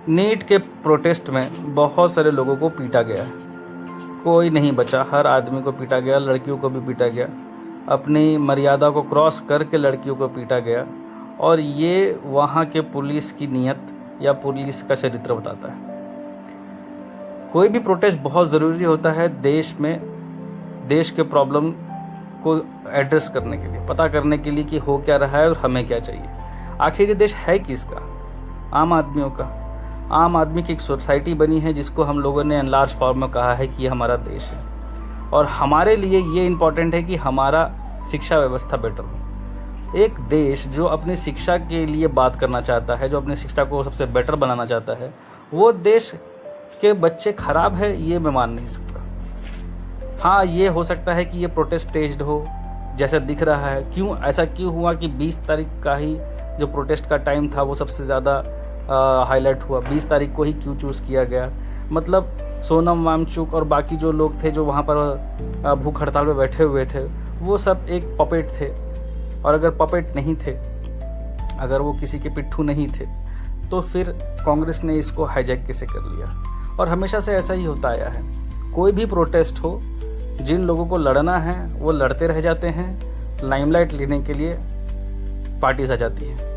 NEET के protest में बहुत सारे लोगों को पीटा गया, कोई नहीं बचा, हर आदमी को पीटा गया, लड़कियों को भी पीटा गया, अपनी मर्यादा को क्रॉस करके लड़कियों को पीटा गया। और ये वहाँ के पुलिस की नीयत या पुलिस का चरित्र बताता है। कोई भी प्रोटेस्ट बहुत ज़रूरी होता है देश में, देश के प्रॉब्लम को एड्रेस करने के लिए, पता करने के लिए कि हो क्या रहा है और हमें क्या चाहिए। आखिर ये देश है किसका? आम आदमियों का। आम आदमी की एक सोसाइटी बनी है जिसको हम लोगों ने एनलार्ज फॉर्म में कहा है कि ये हमारा देश है, और हमारे लिए ये इम्पॉर्टेंट है कि हमारा शिक्षा व्यवस्था बेटर हो। एक देश जो अपनी शिक्षा के लिए बात करना चाहता है, जो अपनी शिक्षा को सबसे बेटर बनाना चाहता है, वो देश के बच्चे खराब है, ये मैं मान नहीं सकता। हाँ, ये हो सकता है कि ये प्रोटेस्ट स्टेज्ड हो जैसा दिख रहा है। क्यों ऐसा क्यों हुआ कि 20 तारीख का ही जो प्रोटेस्ट का टाइम था वो सबसे ज़्यादा हाईलाइट हुआ? 20 तारीख को ही क्यों चूज़ किया गया? मतलब सोनम वांगचुक और बाकी जो लोग थे जो वहाँ पर भूख हड़ताल पे बैठे हुए थे, वो सब एक पपेट थे। और अगर पपेट नहीं थे, अगर वो किसी के पिट्ठू नहीं थे, तो फिर कांग्रेस ने इसको हाईजैक कैसे कर लिया? और हमेशा से ऐसा ही होता आया है। कोई भी प्रोटेस्ट हो, जिन लोगों को लड़ना है वो लड़ते रह जाते हैं, लाइमलाइट लेने के लिए पार्टीज आ जाती है।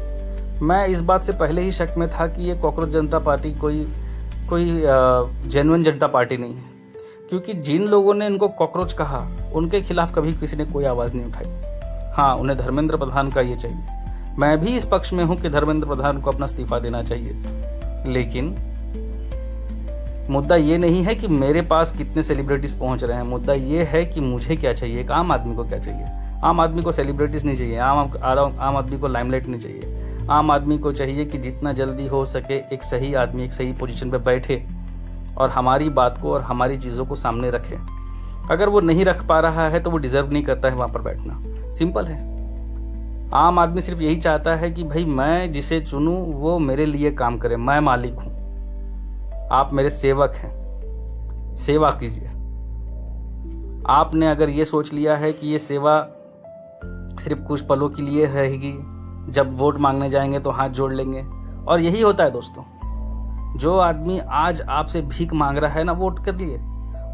मैं इस बात से पहले ही शक में था कि ये कॉकरोच जनता पार्टी कोई जेन्युइन जनता पार्टी नहीं है, क्योंकि जिन लोगों ने इनको कॉकरोच कहा उनके खिलाफ कभी किसी ने कोई आवाज़ नहीं उठाई। हाँ, उन्हें धर्मेंद्र प्रधान का ये चाहिए। मैं भी इस पक्ष में हूँ कि धर्मेंद्र प्रधान को अपना इस्तीफा देना चाहिए, लेकिन मुद्दा ये नहीं है कि मेरे पास कितने सेलिब्रिटीज़ पहुँच रहे हैं। मुद्दा ये है कि मुझे क्या चाहिए, एक आम आदमी को क्या चाहिए। आम आदमी को सेलिब्रिटीज़ नहीं चाहिए, आम आदमी को लाइमलाइट नहीं चाहिए। आम आदमी को चाहिए कि जितना जल्दी हो सके एक सही आदमी एक सही पोजीशन पे बैठे और हमारी बात को और हमारी चीज़ों को सामने रखे। अगर वो नहीं रख पा रहा है तो वो डिज़र्व नहीं करता है वहाँ पर बैठना। सिंपल है। आम आदमी सिर्फ यही चाहता है कि भाई मैं जिसे चुनूँ वो मेरे लिए काम करे, मैं मालिक हूँ, आप मेरे सेवक हैं, सेवा कीजिए। आपने अगर ये सोच लिया है कि ये सेवा सिर्फ कुछ पलों के लिए रहेगी, जब वोट मांगने जाएंगे तो हाथ जोड़ लेंगे, और यही होता है दोस्तों। जो आदमी आज आपसे भीख मांग रहा है ना वोट के लिए,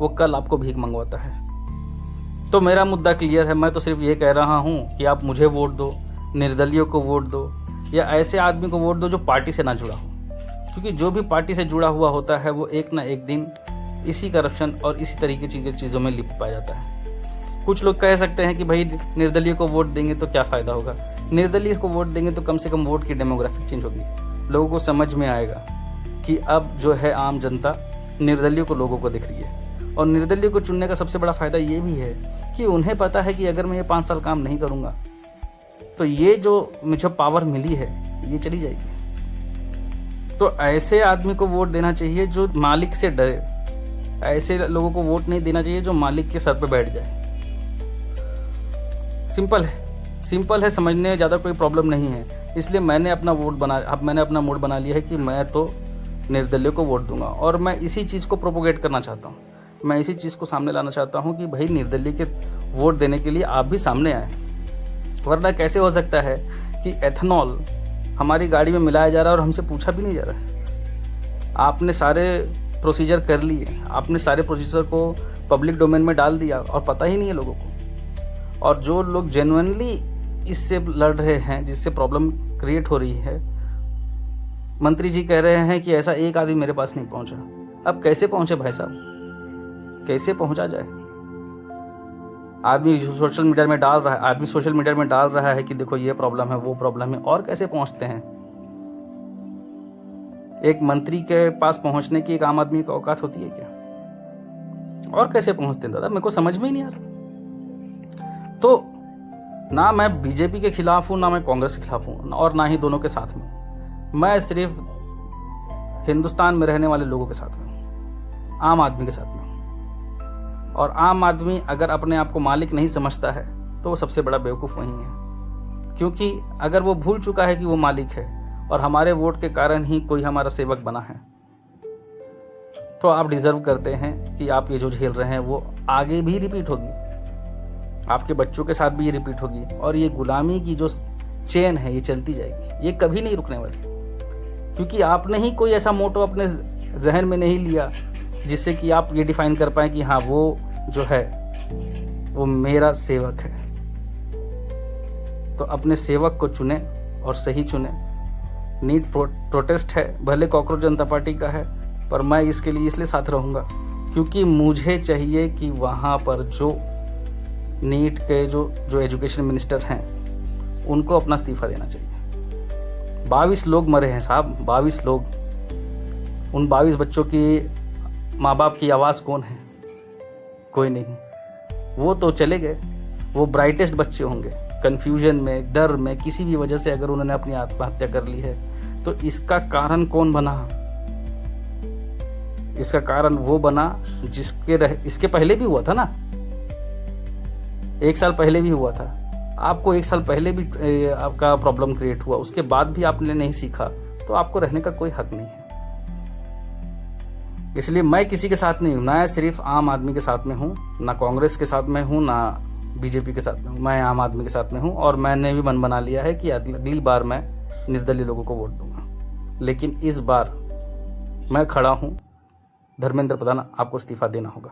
वो कल आपको भीख मंगवाता है। तो मेरा मुद्दा क्लियर है। मैं तो सिर्फ ये कह रहा हूँ कि आप मुझे वोट दो, निर्दलीयों को वोट दो, या ऐसे आदमी को वोट दो जो पार्टी से ना जुड़ा हो, क्योंकि जो भी पार्टी से जुड़ा हुआ होता है वो एक ना एक दिन इसी करप्शन और इसी तरीके की चीज़ों में लिप्त पाया जाता है। कुछ लोग कह सकते हैं कि भाई निर्दलीय को वोट देंगे तो क्या फ़ायदा होगा। निर्दलीय को वोट देंगे तो कम से कम वोट की डेमोग्राफिक चेंज होगी, लोगों को समझ में आएगा कि अब जो है आम जनता निर्दलीय को लोगों को दिख रही है। और निर्दलीय को चुनने का सबसे बड़ा फ़ायदा ये भी है कि उन्हें पता है कि अगर मैं ये 5 साल काम नहीं करूँगा तो ये जो मुझे पावर मिली है ये चली जाएगी। तो ऐसे आदमी को वोट देना चाहिए जो मालिक से डरे। ऐसे लोगों को वोट नहीं देना चाहिए जो मालिक के सर पे बैठ जाए। सिंपल है, समझने में ज़्यादा कोई प्रॉब्लम नहीं है। इसलिए मैंने अपना मूड बना लिया है कि मैं तो निर्दलीय को वोट दूंगा, और मैं इसी चीज़ को प्रोपोगेट करना चाहता हूँ। मैं इसी चीज़ को सामने लाना चाहता हूँ कि भाई निर्दलीय के वोट देने के लिए आप भी सामने आए। वरना कैसे हो सकता है कि एथेनॉल हमारी गाड़ी में मिलाया जा रहा है और हमसे पूछा भी नहीं जा रहा है। आपने सारे प्रोसीजर कर लिए, आपने सारे प्रोसीजर को पब्लिक डोमेन में डाल दिया और पता ही नहीं है लोगों को। और जो लोग जेन्युइनली इससे लड़ रहे हैं, जिससे प्रॉब्लम क्रिएट हो रही है, मंत्री जी कह रहे हैं कि ऐसा एक आदमी मेरे पास नहीं पहुंचा। अब कैसे पहुंचे भाई साहब, कैसे पहुंचा जाए? आदमी सोशल मीडिया में डाल रहा है कि देखो ये प्रॉब्लम है, वो प्रॉब्लम है, और कैसे पहुंचते हैं? एक मंत्री के पास पहुंचने की एक आम आदमी की औकात होती है क्या? और कैसे पहुंचते हैं दादा, मेरे को समझ में ही नहीं आ रहा। तो ना मैं बीजेपी के खिलाफ हूँ, ना मैं कांग्रेस के खिलाफ हूँ, और ना ही दोनों के साथ में। मैं सिर्फ हिंदुस्तान में रहने वाले लोगों के साथ में हूँ, आम आदमी के साथ में हूँ। और आम आदमी अगर अपने आप को मालिक नहीं समझता है तो वो सबसे बड़ा बेवकूफ़ वही है, क्योंकि अगर वो भूल चुका है कि वो मालिक है और हमारे वोट के कारण ही कोई हमारा सेवक बना है, तो आप डिज़र्व करते हैं कि आप ये जो झेल रहे हैं वो आगे भी रिपीट होगी, आपके बच्चों के साथ भी ये रिपीट होगी, और ये गुलामी की जो चेन है ये चलती जाएगी, ये कभी नहीं रुकने वाली। क्योंकि आपने ही कोई ऐसा मोटो अपने जहन में नहीं लिया जिससे कि आप ये डिफाइन कर पाएँ कि हाँ वो जो है वो मेरा सेवक है। तो अपने सेवक को चुने और सही चुने। नीट प्रोटेस्ट है, भले कॉकरोच जनता पार्टी का है, पर मैं इसके लिए इसलिए साथ रहूँगा क्योंकि मुझे चाहिए कि वहाँ पर जो नीट के जो एजुकेशन मिनिस्टर हैं उनको अपना इस्तीफा देना चाहिए। 22 लोग मरे हैं साहब, 22 लोग। उन 22 बच्चों की माँ बाप की आवाज़ कौन है? कोई नहीं। वो तो चले गए, वो ब्राइटेस्ट बच्चे होंगे। कन्फ्यूजन में, डर में, किसी भी वजह से अगर उन्होंने अपनी आत्महत्या कर ली है तो इसका कारण कौन बना? इसका कारण वो बना इसके पहले भी हुआ था ना, 1 साल पहले भी हुआ था। आपको 1 साल पहले भी आपका प्रॉब्लम क्रिएट हुआ, उसके बाद भी आपने नहीं सीखा, तो आपको रहने का कोई हक नहीं है। इसलिए मैं किसी के साथ नहीं हूँ, ना सिर्फ आम आदमी के साथ में हूँ, ना कांग्रेस के साथ में हूँ, ना बीजेपी के साथ में हूँ। मैं आम आदमी के साथ में हूँ और मैंने भी मन बना लिया है कि अगली बार मैं निर्दलीय लोगों को वोट दूंगा। लेकिन इस बार मैं खड़ा हूँ, धर्मेंद्र प्रधान आपको इस्तीफा देना होगा।